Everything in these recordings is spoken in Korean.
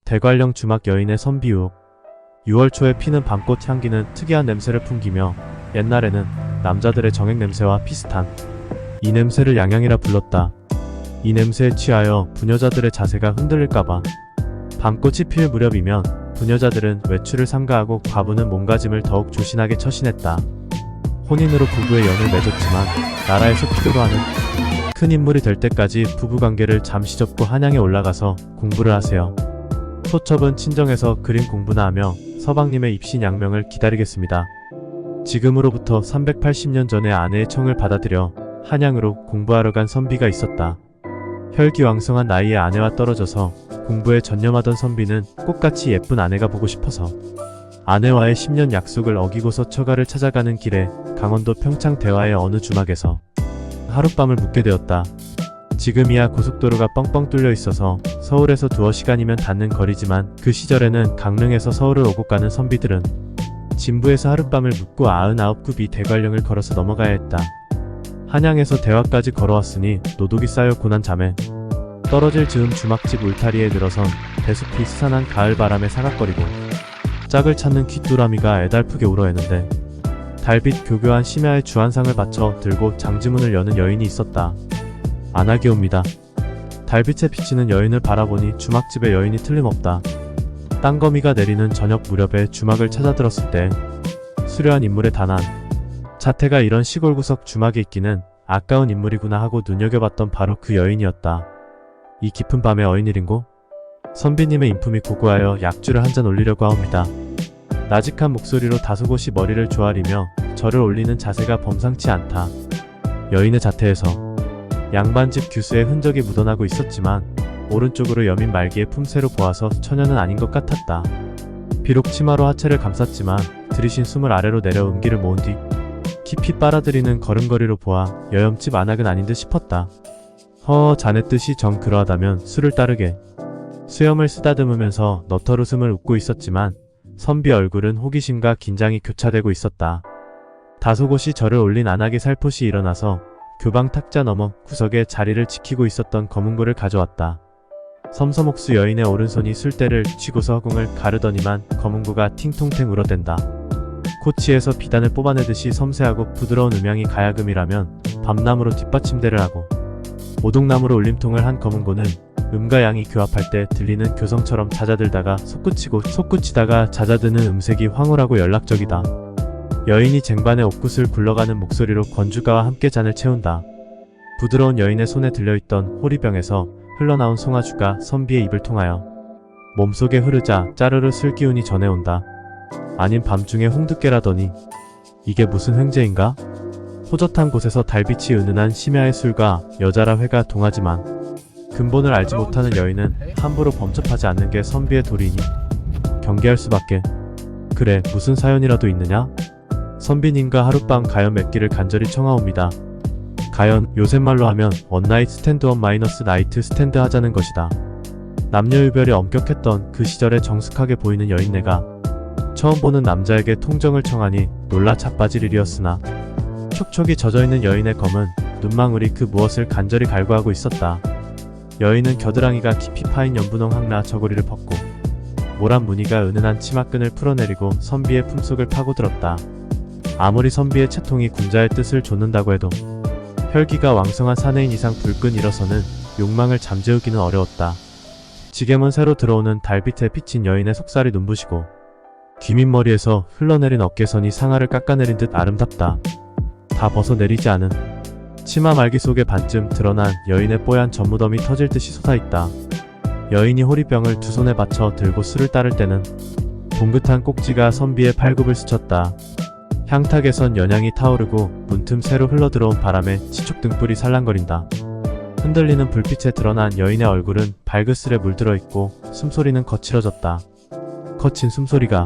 대관령 주막 여인의 선비욱. 6월 초에 피는 밤꽃 향기는 특이한 냄새를 풍기며 옛날에는 남자들의 정액 냄새와 비슷한 이 냄새를 양양이라 불렀다. 이 냄새에 취하여 부녀자들의 자세가 흔들릴까봐 밤꽃이 필 무렵이면 부녀자들은 외출을 삼가하고 과부는 몸가짐을 더욱 조신하게 처신했다. 혼인으로 부부의 연을 맺었지만 나라에서 필요로 하는 큰 인물이 될 때까지 부부관계를 잠시 접고 한양에 올라가서 공부를 하세요. 소첩은 친정에서 그림 공부나 하며 서방님의 입신양명을 기다리겠습니다. 지금으로부터 380년 전에 아내의 청을 받아들여 한양으로 공부하러 간 선비가 있었다. 혈기왕성한 나이에 아내와 떨어져서 공부에 전념하던 선비는 꽃같이 예쁜 아내가 보고 싶어서 아내와의 10년 약속을 어기고서 처가를 찾아가는 길에 강원도 평창대화의 어느 주막에서 하룻밤을 묵게 되었다. 지금이야 고속도로가 뻥뻥 뚫려 있어서 서울에서 두어 시간이면 닿는 거리지만 그 시절에는 강릉에서 서울을 오고 가는 선비들은 진부에서 하룻밤을 묵고 99굽이 대관령을 걸어서 넘어가야 했다. 한양에서 대화까지 걸어왔으니 노독이 쌓여 고난 잠에 떨어질 즈음 주막집 울타리에 늘어선 대숲이 스산한 가을바람에 사각거리고 짝을 찾는 귓두라미가 애달프게 울어했는데 달빛 교교한 심야의 주한상을 받쳐 들고 장지문을 여는 여인이 있었다. 안하기옵니다. 달빛에 비치는 여인을 바라보니 주막집의 여인이 틀림없다. 땅거미가 내리는 저녁 무렵에 주막을 찾아들었을 때 수려한 인물의 단한 자태가 이런 시골 구석 주막에 있기는 아까운 인물이구나 하고 눈여겨봤던 바로 그 여인이었다. 이 깊은 밤에 어인일인고? 선비님의 인품이 고고하여 약주를 한 잔 올리려고 하옵니다. 나직한 목소리로 다소곳이 머리를 조아리며 절을 올리는 자세가 범상치 않다. 여인의 자태에서 양반집 규수의 흔적이 묻어나고 있었지만 오른쪽으로 여민 말기의 품새로 보아서 처녀는 아닌 것 같았다. 비록 치마로 하체를 감쌌지만 들이신 숨을 아래로 내려 음기를 모은 뒤 깊이 빨아들이는 걸음걸이로 보아 여염집 안악은 아닌 듯 싶었다. 허 자네 뜻이 정 그러하다면 술을 따르게. 수염을 쓰다듬으면서 너털웃음을 웃고 있었지만 선비 얼굴은 호기심과 긴장이 교차되고 있었다. 다소곳이 절을 올린 안악이 살포시 일어나서 교방 탁자 너머 구석에 자리를 지키고 있었던 검은고를 가져왔다. 섬섬옥수 여인의 오른손이 술대를 쥐고서 허공을 가르더니만 검은고가 팅통탱 울어댄다. 코치에서 비단을 뽑아내듯이 섬세하고 부드러운 음향이 가야금이라면 밤나무로 뒷받침대를 하고 오동나무로 울림통을 한 검은고는 음과 양이 교합할 때 들리는 교성처럼 잦아들다가 솟구치다가 잦아드는 음색이 황홀하고 연락적이다. 여인이 쟁반에 옥굿을 굴러가는 목소리로 권주가와 함께 잔을 채운다. 부드러운 여인의 손에 들려있던 호리병에서 흘러나온 송아주가 선비의 입을 통하여 몸속에 흐르자 짜르르 술 기운이 전해온다. 아님 밤중에 홍두깨라더니 이게 무슨 횡재인가? 호젓한 곳에서 달빛이 은은한 심야의 술과 여자라 회가 동하지만 근본을 알지 못하는 여인은 함부로 범접하지 않는 게 선비의 도리이니 경계할 수밖에. 그래 무슨 사연이라도 있느냐? 선비님과 하룻밤 가연 맺기를 간절히 청하옵니다. 가연 요새말로 하면 원나잇 스탠드 원 마이너스 나이트 스탠드 하자는 것이다. 남녀유별이 엄격했던 그 시절에 정숙하게 보이는 여인네가 처음 보는 남자에게 통정을 청하니 놀라 자빠질 일이었으나 촉촉이 젖어있는 여인의 검은 눈망울이 그 무엇을 간절히 갈구하고 있었다. 여인은 겨드랑이가 깊이 파인 연분홍 항라 저고리를 벗고 모란 무늬가 은은한 치마끈을 풀어내리고 선비의 품속을 파고들었다. 아무리 선비의 채통이 군자의 뜻을 좇는다고 해도 혈기가 왕성한 사내인 이상 불끈 일어서는 욕망을 잠재우기는 어려웠다. 지게문 새로 들어오는 달빛에 비친 여인의 속살이 눈부시고 귀밑머리에서 흘러내린 어깨선이 상아를 깎아내린 듯 아름답다. 다 벗어내리지 않은 치마 말기 속에 반쯤 드러난 여인의 뽀얀 젖무덤이 터질 듯이 솟아있다. 여인이 호리병을 두 손에 받쳐 들고 술을 따를 때는 봉긋한 꼭지가 선비의 팔굽을 스쳤다. 향탁에선 연향이 타오르고 문틈 새로 흘러들어온 바람에 치촉 등불이 살랑거린다. 흔들리는 불빛에 드러난 여인의 얼굴은 발그스레 물들어 있고 숨소리는 거칠어졌다. 거친 숨소리가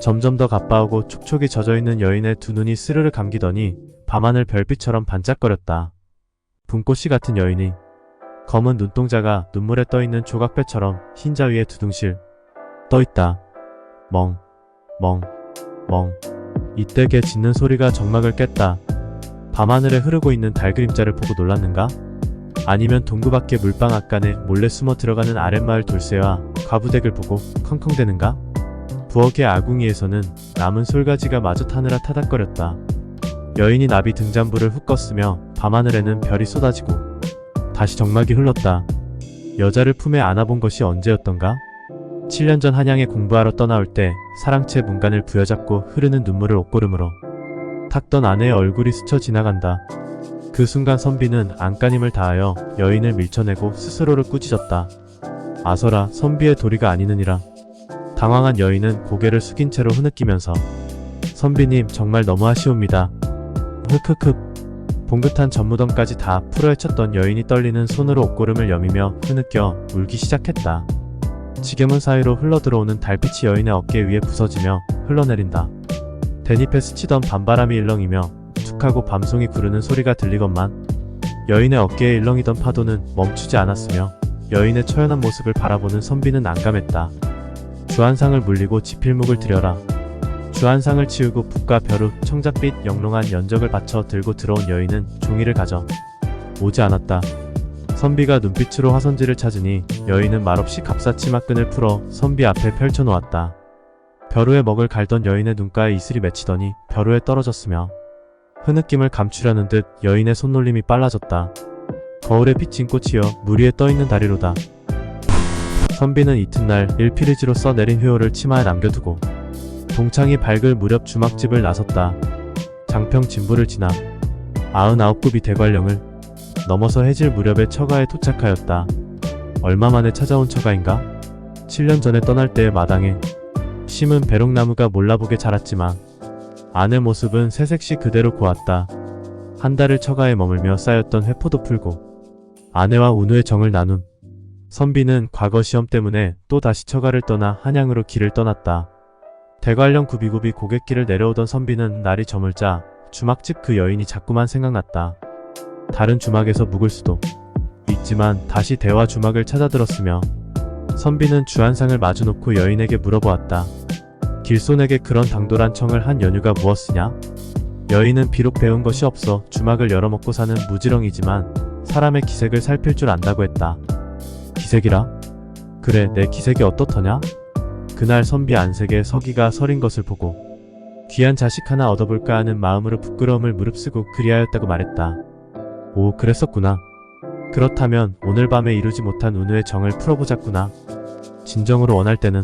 점점 더 가빠오고 촉촉이 젖어있는 여인의 두 눈이 스르르 감기더니 밤하늘 별빛처럼 반짝거렸다. 분꽃씨 같은 여인이 검은 눈동자가 눈물에 떠있는 조각배처럼 흰자 위에 두둥실 떠있다. 멍, 멍, 멍. 이때 개 짖는 소리가 정막을 깼다. 밤하늘에 흐르고 있는 달 그림자를 보고 놀랐는가? 아니면 동구 밖의 물방 앞간에 몰래 숨어 들어가는 아랫마을 돌쇠와 과부댁을 보고 컹컹대는가? 부엌의 아궁이에서는 남은 솔가지가 마저 타느라 타닥거렸다. 여인이 나비 등잔불을 훅 껐으며 밤하늘에는 별이 쏟아지고 다시 정막이 흘렀다. 여자를 품에 안아본 것이 언제였던가? 7년 전 한양에 공부하러 떠나올 때 사랑채 문간을 부여잡고 흐르는 눈물을 옷고름으로 닦던 아내의 얼굴이 스쳐 지나간다. 그 순간 선비는 안간힘을 다하여 여인을 밀쳐내고 스스로를 꾸짖었다. 아서라, 선비의 도리가 아니느니라. 당황한 여인은 고개를 숙인 채로 흐느끼면서 선비님 정말 너무하시옵니다. 흑흑흑. 봉긋한 전무덤까지 다 풀어헤쳤던 여인이 떨리는 손으로 옷고름을 여미며 흐느껴 울기 시작했다. 지게문 사이로 흘러들어오는 달빛이 여인의 어깨 위에 부서지며 흘러내린다. 대잎에 스치던 밤바람이 일렁이며 툭하고 밤송이 구르는 소리가 들리건만 여인의 어깨에 일렁이던 파도는 멈추지 않았으며 여인의 처연한 모습을 바라보는 선비는 난감했다. 주한상을 물리고 지필목을 들여라. 주한상을 치우고 붓과 벼룩, 청잣빛 영롱한 연적을 받쳐 들고 들어온 여인은 종이를 가져 오지 않았다. 선비가 눈빛으로 화선지를 찾으니 여인은 말없이 갑사치마끈을 풀어 선비 앞에 펼쳐놓았다. 벼루에 먹을 갈던 여인의 눈가에 이슬이 맺히더니 벼루에 떨어졌으며 흐느낌을 감추려는 듯 여인의 손놀림이 빨라졌다. 거울에 비친 꽃이여 물 위에 떠있는 다리로다. 선비는 이튿날 일필이지로 써내린 회호를 치마에 남겨두고 동창이 밝을 무렵 주막집을 나섰다. 장평 진부를 지나 99굽이 대관령을 넘어서 해질 무렵에 처가에 도착하였다. 얼마 만에 찾아온 처가인가? 7년 전에 떠날 때의 마당에 심은 배롱나무가 몰라보게 자랐지만 아내 모습은 새색시 그대로 고왔다. 한 달을 처가에 머물며 쌓였던 회포도 풀고 아내와 운우의 정을 나눈 선비는 과거 시험 때문에 또 다시 처가를 떠나 한양으로 길을 떠났다. 대관령 굽이굽이 고갯길을 내려오던 선비는 날이 저물자 주막집 그 여인이 자꾸만 생각났다. 다른 주막에서 묵을 수도 있지만 다시 대화 주막을 찾아들었으며 선비는 주한상을 마주놓고 여인에게 물어보았다. 길손에게 그런 당돌한 청을 한 연유가 무엇이냐? 여인은 비록 배운 것이 없어 주막을 열어먹고 사는 무지렁이지만 사람의 기색을 살필 줄 안다고 했다. 기색이라? 그래, 내 기색이 어떻더냐? 그날 선비 안색에 서기가 서린 것을 보고 귀한 자식 하나 얻어볼까 하는 마음으로 부끄러움을 무릅쓰고 그리하였다고 말했다. 오, 그랬었구나. 그렇다면 오늘 밤에 이루지 못한 운우의 정을 풀어보자꾸나. 진정으로 원할 때는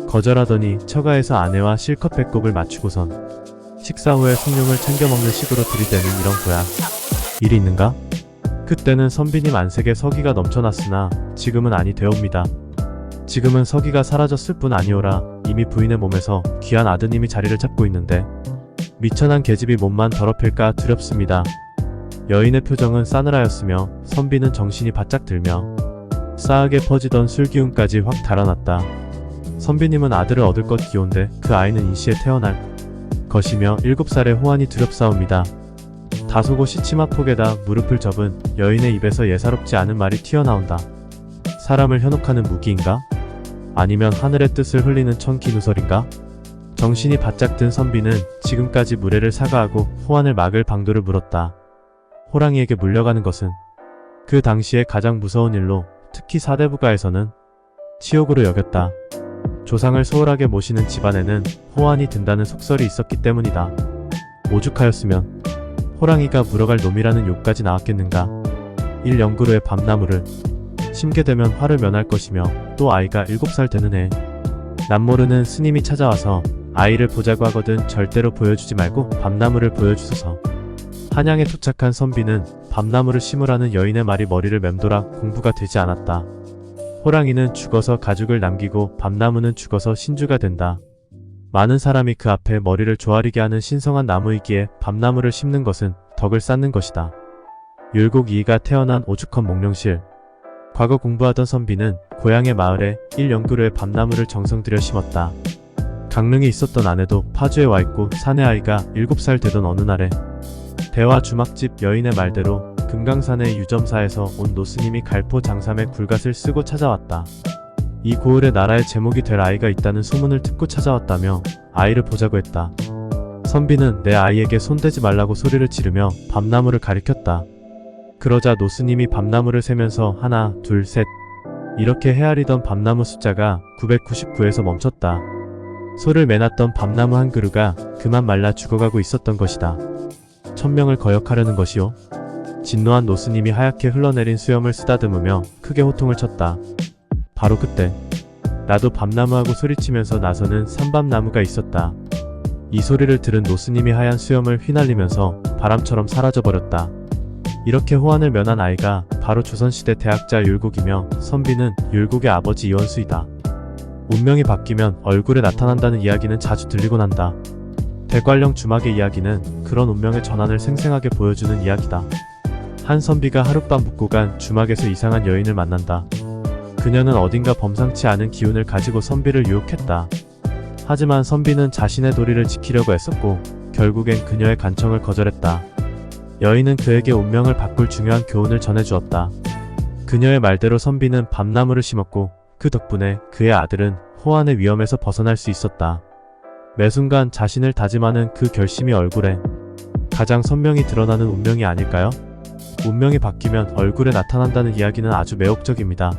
거절하더니 처가에서 아내와 실컷 배꼽을 맞추고선 식사 후에 성룡을 챙겨 먹는 식으로 들이대는 이런 거야. 일이 있는가? 그때는 선비님 안색에 서기가 넘쳐났으나 지금은 아니 되옵니다. 지금은 서기가 사라졌을 뿐 아니오라. 이미 부인의 몸에서 귀한 아드님이 자리를 잡고 있는데 미천한 계집이 몸만 더럽힐까 두렵습니다. 여인의 표정은 싸늘하였으며 선비는 정신이 바짝 들며 싸하게 퍼지던 술기운까지 확 달아났다. 선비님은 아들을 얻을 것 기온데 그 아이는 이시에 태어날 것이며 7살의 호환이 두렵사옵니다. 다소곳이 치마폭에다 무릎을 접은 여인의 입에서 예사롭지 않은 말이 튀어나온다. 사람을 현혹하는 무기인가? 아니면 하늘의 뜻을 흘리는 천기누설인가? 정신이 바짝 든 선비는 지금까지 무례를 사과하고 호환을 막을 방도를 물었다. 호랑이에게 물려가는 것은 그 당시에 가장 무서운 일로 특히 사대부가에서는 치욕으로 여겼다. 조상을 소홀하게 모시는 집안에는 호환이 든다는 속설이 있었기 때문이다. 오죽하였으면 호랑이가 물어갈 놈이라는 욕까지 나왔겠는가. 1연구로의 밤나무를 심게 되면 화를 면할 것이며 또 아이가 7살 되는 해 남모르는 스님이 찾아와서 아이를 보자고 하거든 절대로 보여주지 말고 밤나무를 보여주소서. 한양에 도착한 선비는 밤나무를 심으라는 여인의 말이 머리를 맴돌아 공부가 되지 않았다. 호랑이는 죽어서 가죽을 남기고 밤나무는 죽어서 신주가 된다. 많은 사람이 그 앞에 머리를 조아리게 하는 신성한 나무이기에 밤나무를 심는 것은 덕을 쌓는 것이다. 율곡 이이가 태어난 오죽헌 몽룡실. 과거 공부하던 선비는 고향의 마을에 1연구로의 밤나무를 정성 들여 심었다. 강릉에 있었던 아내도 파주에 와있고 사내 아이가 7살 되던 어느 날에 대화 주막집 여인의 말대로 금강산의 유점사에서 온 노스님이 갈포 장삼의 굴갓을 쓰고 찾아왔다. 이 고을에 나라의 제목이 될 아이가 있다는 소문을 듣고 찾아왔다며 아이를 보자고 했다. 선비는 내 아이에게 손대지 말라고 소리를 지르며 밤나무를 가리켰다. 그러자 노스님이 밤나무를 세면서 하나, 둘, 셋 이렇게 헤아리던 밤나무 숫자가 999에서 멈췄다. 소를 매놨던 밤나무 한 그루가 그만 말라 죽어가고 있었던 것이다. 1000명을 거역하려는 것이요. 진노한 노스님이 하얗게 흘러내린 수염을 쓰다듬으며 크게 호통을 쳤다. 바로 그때 나도 밤나무하고 소리치면서 나서는 삼밤나무가 있었다. 이 소리를 들은 노스님이 하얀 수염을 휘날리면서 바람처럼 사라져버렸다. 이렇게 호환을 면한 아이가 바로 조선시대 대학자 율곡이며 선비는 율곡의 아버지 이원수이다. 운명이 바뀌면 얼굴에 나타난다는 이야기는 자주 들리곤 한다. 대관령 주막의 이야기는 그런 운명의 전환을 생생하게 보여주는 이야기다. 한 선비가 하룻밤 묵고 간 주막에서 이상한 여인을 만난다. 그녀는 어딘가 범상치 않은 기운을 가지고 선비를 유혹했다. 하지만 선비는 자신의 도리를 지키려고 애썼고 결국엔 그녀의 간청을 거절했다. 여인은 그에게 운명을 바꿀 중요한 교훈을 전해주었다. 그녀의 말대로 선비는 밤나무를 심었고 그 덕분에 그의 아들은 호환의 위험에서 벗어날 수 있었다. 매 순간 자신을 다짐하는 그 결심이 얼굴에 가장 선명히 드러나는 운명이 아닐까요? 운명이 바뀌면 얼굴에 나타난다는 이야기는 아주 매혹적입니다.